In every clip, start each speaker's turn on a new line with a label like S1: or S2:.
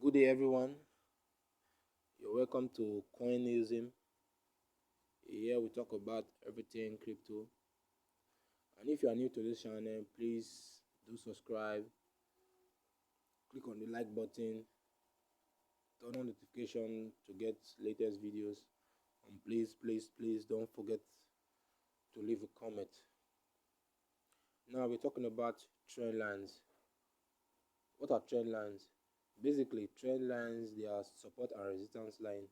S1: Good day, everyone. You're welcome to Coinism. Here we talk about everything crypto. And if you are new to this channel, please do subscribe. Click on the like button. Turn on notification to get latest videos. And please don't forget to leave a comment. Now we're talking about trend lines. What are trend lines? Basically, trend lines, they are support and resistance line.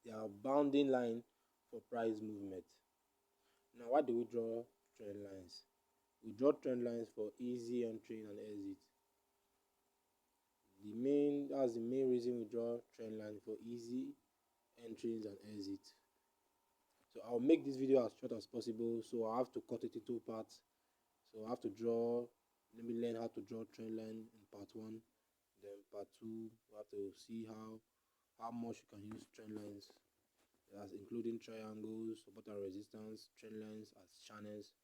S1: They are bounding line for price movement. Now, why do we draw trend lines? We draw trend lines for easy entry and exit. That's the main reason we draw trend lines, for easy entries and exit. So I'll make this video as short as possible, so I have to cut it into parts. So I have to let me learn how to draw trend line in part 1. Then part 2, we have to see how much you can use trend lines, as including triangles, support and resistance, trend lines as channels,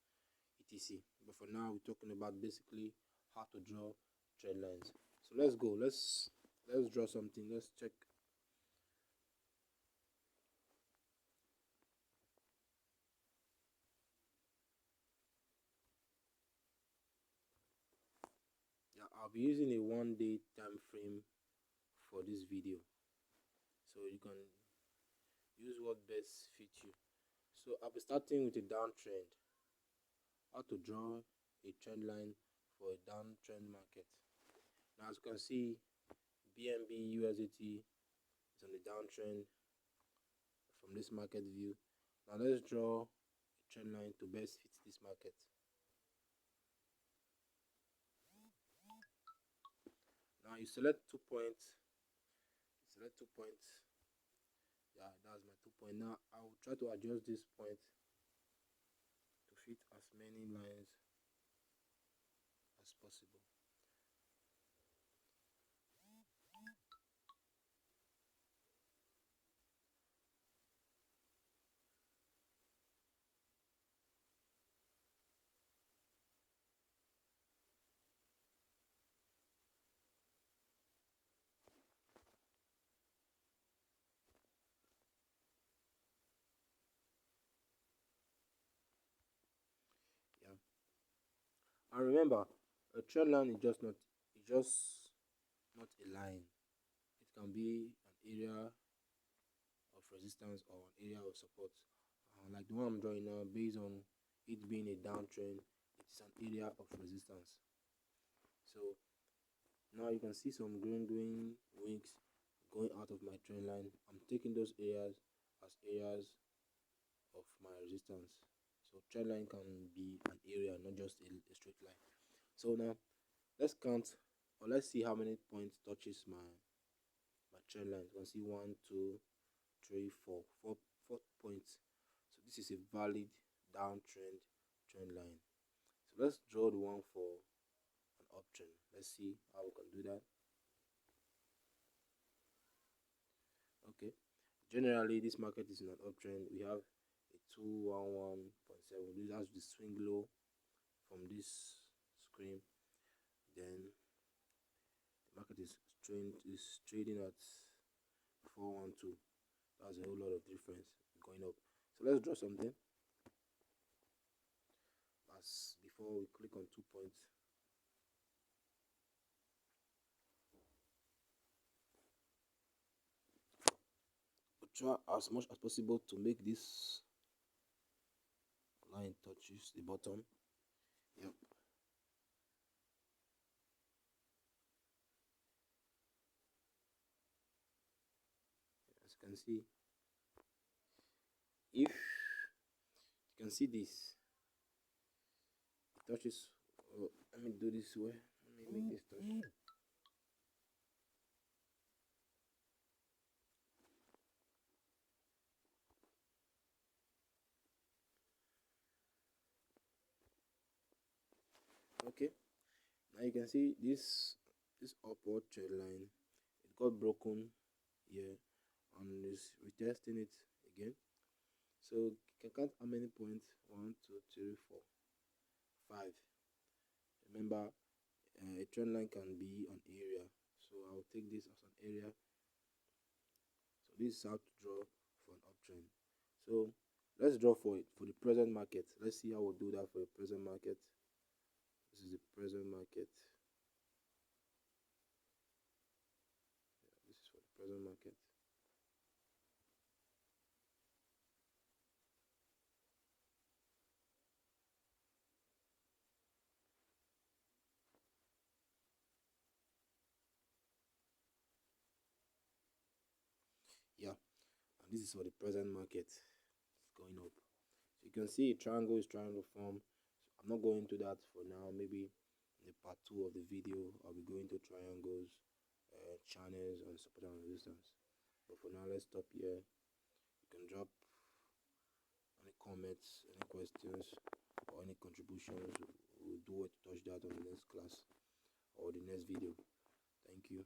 S1: etc. But for now, we're talking about basically how to draw trend lines. So let's go. Let's draw something. Let's check. Yeah, I'll be using a 1-day time frame for this video, so you can use what best fits you. So I'll be starting with a downtrend. How to draw a trend line for a downtrend market. Now, as you can see, BNB USDT is on the downtrend from this market view. Now let's draw a trend line to best fit this market. Now you select 2 points. Yeah, that's my 2 point. Now I will try to adjust this point to fit as many lines as possible. Yeah. And remember, a trend line is just not a line. It can be an area of resistance or an area of support. Like the one I'm drawing now, based on it being a downtrend, it is an area of resistance. So now you can see some green wings going out of my trend line. I'm taking those areas as areas of my resistance. So trend line can be an area, not just a straight line. So now let's count, or let's see how many points touches my trend line. You can see 1, 2, 3, 4 points. So this is a valid downtrend trend line. So let's draw the one for an uptrend. Let's see how we can do that. Okay, generally this market is in an uptrend. We have a 211.7. That's the swing low from this screen. Then the market is trading at 412. That's a whole lot of difference going up. So let's draw something. As before, we click on 2 points. We'll try as much as possible to make this line touches the bottom. Yep. As you can see, if you can see this, it touches. Let me do this way. Let me make this touch. Okay, now you can see this upward trend line, it got broken here and is retesting it again. So you can count how many points. 1, 2, 3, 4, 5. Remember, a trend line can be an area, So I'll take this as an area. So this is how to draw for an uptrend. So let's draw for it for the present market. Let's see how we'll do that for the present market. This is the present market. This is for the present market. Yeah, and this is for the present market. It's going up. So you can see a triangle is trying to form. So I'm not going to that for now. Maybe in the part 2 of the video, I'll be going to triangles, channels, and support and resistance. But for now, let's stop here. You can drop any comments, any questions, or any contributions. We'll do it, touch that on the next class or the next video. Thank you.